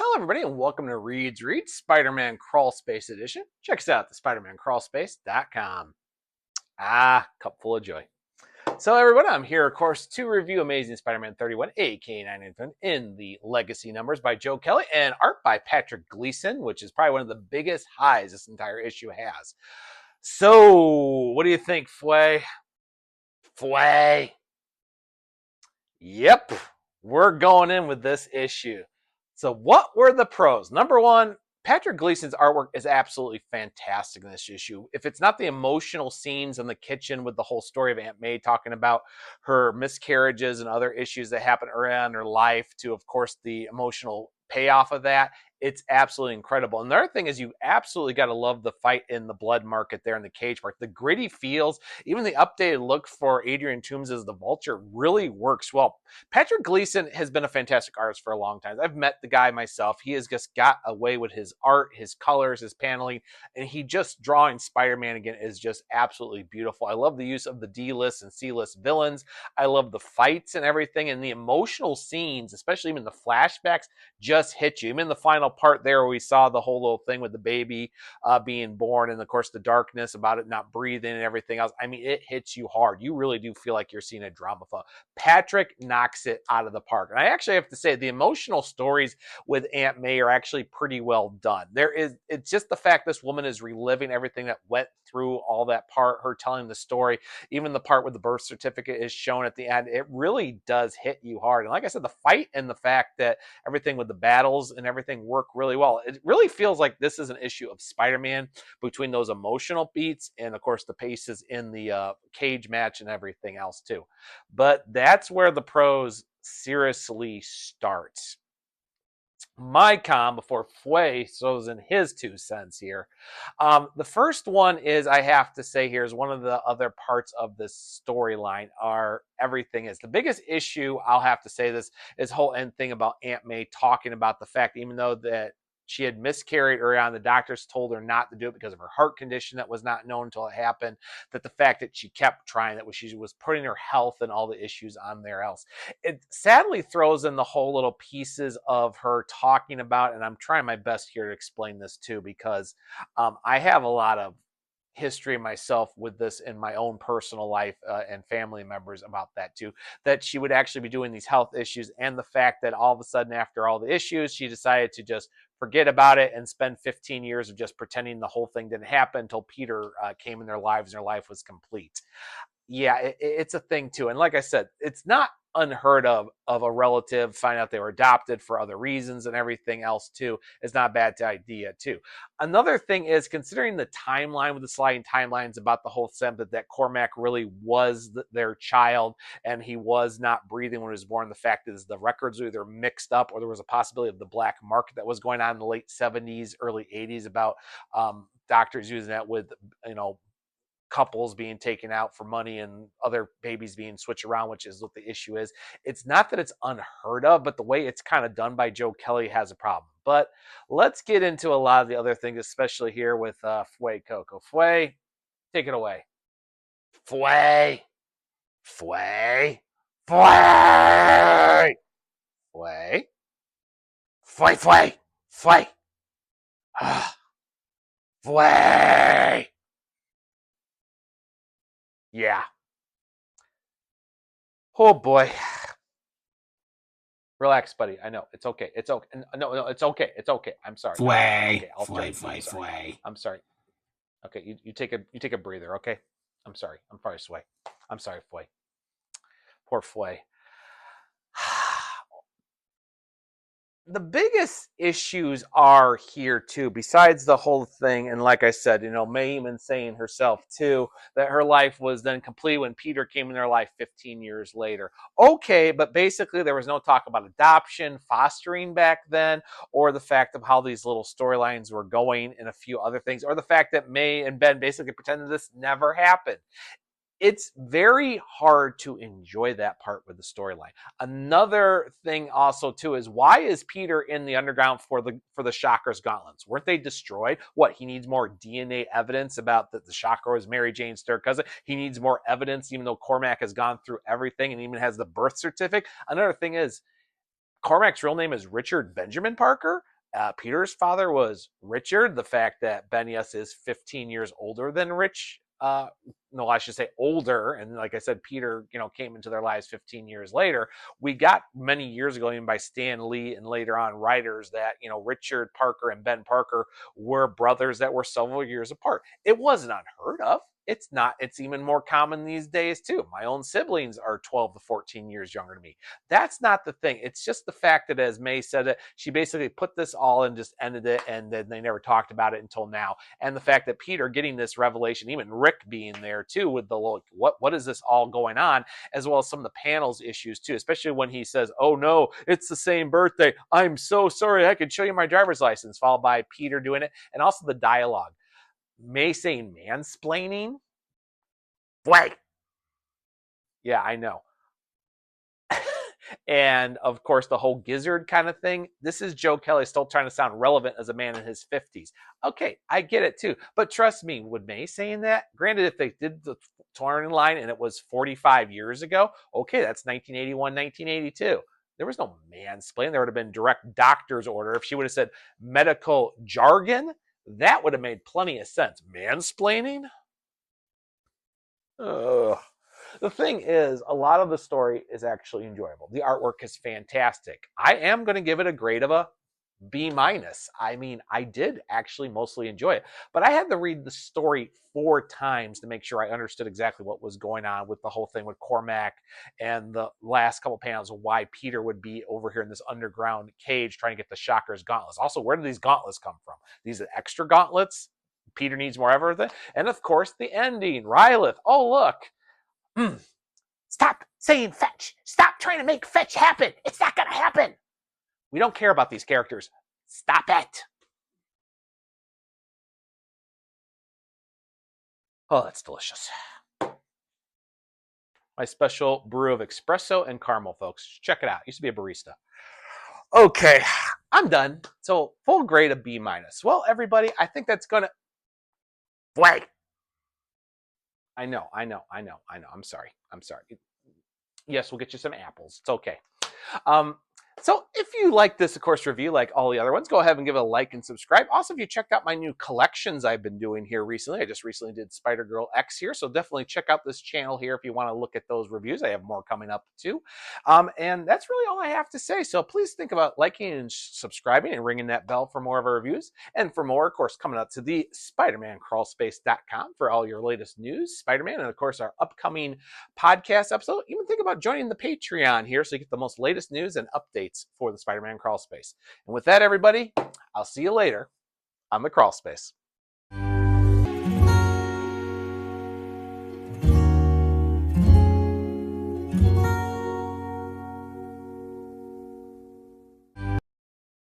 hello everybody, and welcome to Reed's Read Spider-Man Crawl Space Edition. Check us out at thespidermancrawlspace.com. Cup full of joy. So everyone, I'm here, of course, to review Amazing Spider-Man 31, aka 997, in the Legacy numbers by Joe Kelly and art by Patrick Gleason, which is probably one of the biggest highs this entire issue has. So, what do you think, Fway? Fway? Yep, we're going in with this issue. So what were the pros? Number one, Patrick Gleason's artwork is absolutely fantastic in this issue. If it's not the emotional scenes in the kitchen with the whole story of Aunt May talking about her miscarriages and other issues that happen early on in her life to, of course, the emotional payoff of that, it's absolutely incredible. And the other thing is you absolutely got to love the fight in the blood market there in the cage part. The gritty feels, even the updated look for Adrian Toomes as the Vulture really works well. Patrick Gleason has been a fantastic artist for a long time. I've met the guy myself. He has just got away with his art, his colors, his paneling, and he just drawing Spider-Man again is just absolutely beautiful. I love the use of the D-list and C-list villains. I love the fights and everything, and the emotional scenes, especially even the flashbacks, just hit you. Even in the final part there where we saw the whole little thing with the baby being born and of course the darkness about it not breathing and everything else. I mean, it hits you hard. You really do feel like you're seeing a drama film. Patrick knocks it out of the park. And I actually have to say the emotional stories with Aunt May are actually pretty well done. It's just the fact this woman is reliving everything that went through all that part, her telling the story, even the part where the birth certificate is shown at the end, it really does hit you hard. And like I said, the fight and the fact that everything with the battles and everything work really well. It really feels like this is an issue of Spider-Man between those emotional beats and, of course, the paces in the cage match and everything else, too. But that's where the pros seriously starts. My com before Fway throws in his 2 cents here. The first one is, I have to say here, is one of the other parts of this storyline are everything is. The biggest issue, I'll have to say this, is whole end thing about Aunt May talking about the fact, even though that she had miscarried early on, the doctors told her not to do it because of her heart condition that was not known until it happened, that the fact that she kept trying, that she was putting her health and all the issues on there else. It sadly throws in the whole little pieces of her talking about, and I'm trying my best here to explain this too, because I have a lot of history myself with this in my own personal life and family members about that too, that she would actually be doing these health issues, and the fact that all of a sudden after all the issues she decided to just forget about it and spend 15 years of just pretending the whole thing didn't happen until Peter came in their lives and their life was complete. Yeah, it's a thing too. And like I said, it's not unheard of a relative find out they were adopted for other reasons and everything else too. It's not a bad idea too. Another thing is, considering the timeline with the sliding timelines about the whole sense that Cormac really was their child and he was not breathing when he was born. The fact is the records were either mixed up or there was a possibility of the black market that was going on in the late 70s, early 80s about doctors using that with, couples being taken out for money and other babies being switched around, which is what the issue is. It's not that it's unheard of, but the way it's kind of done by Joe Kelly has a problem. But let's get into a lot of the other things, especially here with Fway Coco. Fway, take it away. Fway, Fway, Fway, Fway, Fway, Fway, Fway, Fway. Yeah. Oh boy. Relax, buddy. I know. It's okay. It's okay. No, it's okay. It's okay. I'm sorry. Flay, Okay, I'll flay, turn. flay, flay. I'm sorry. Okay, you take a breather, okay? I'm sorry. I'm sorry, Sway. I'm sorry, Flay. Poor Flay. The biggest issues are here too, besides the whole thing, and like I said, May even saying herself too, that her life was then complete when Peter came in their life 15 years later. Okay, but basically there was no talk about adoption, fostering back then, or the fact of how these little storylines were going and a few other things, or the fact that May and Ben basically pretended this never happened. It's very hard to enjoy that part with the storyline. Another thing also too is, why is Peter in the underground for the Shocker's gauntlets? Weren't they destroyed? What, he needs more DNA evidence about that the Shocker was Mary Jane's third cousin? He needs more evidence, even though Cormac has gone through everything and even has the birth certificate. Another thing is, Cormac's real name is Richard Benjamin Parker. Peter's father was Richard. The fact that Ben, yes, is 15 years older than Rich, no, I should say older. And like I said, Peter, came into their lives 15 years later. We got many years ago, even by Stan Lee and later on writers, that, Richard Parker and Ben Parker were brothers that were several years apart. It wasn't unheard of. It's not. It's even more common these days, too. My own siblings are 12 to 14 years younger than me. That's not the thing. It's just the fact that, as May said it, she basically put this all and just ended it, and then they never talked about it until now. And the fact that Peter getting this revelation, even Rick being there, too, with the look, what is this all going on, as well as some of the panels issues, too, especially when he says, oh, no, it's the same birthday. I'm so sorry. I could show you my driver's license, followed by Peter doing it, and also the dialogue. May saying mansplaining. Wait. Yeah, I know. And of course, the whole gizzard kind of thing. This is Joe Kelly still trying to sound relevant as a man in his 50s. Okay, I get it too. But trust me, would May saying that? Granted, if they did the touring line and it was 45 years ago, okay, that's 1981, 1982. There was no mansplaining. There would have been direct doctor's order. If she would have said medical jargon, that would have made plenty of sense. Mansplaining? Ugh. The thing is, a lot of the story is actually enjoyable. The artwork is fantastic. I am going to give it a grade of a B-. I mean, I did actually mostly enjoy it, but I had to read the story 4 times to make sure I understood exactly what was going on with the whole thing with Cormac and the last couple panels of why Peter would be over here in this underground cage trying to get the Shocker's gauntlets. Also, where do these gauntlets come from? These are extra gauntlets? Peter needs more everything. And of course, the ending. Rylith. Oh, look. Stop saying fetch. Stop trying to make fetch happen. It's not going to happen. We don't care about these characters. Stop it. Oh, that's delicious. My special brew of espresso and caramel, folks. Check it out. Used to be a barista. Okay, I'm done. So full grade of B-. Well, everybody, I think that's going to... Wait. I know. I'm sorry. Yes, we'll get you some apples. It's okay. So if you like this, of course, review like all the other ones, go ahead and give it a like and subscribe. Also, if you checked out my new collections I've been doing here recently, I just recently did Spider-Girl X here, so definitely check out this channel here if you want to look at those reviews. I have more coming up too. And that's really all I have to say. So please think about liking and subscribing and ringing that bell for more of our reviews. And for more, of course, coming out to the SpidermanCrawlspace.com for all your latest news, Spider-Man, and of course, our upcoming podcast episode. Even think about joining the Patreon here so you get the most latest news and updates for the Spider-Man Crawl Space. And with that, everybody, I'll see you later on the Crawl Space.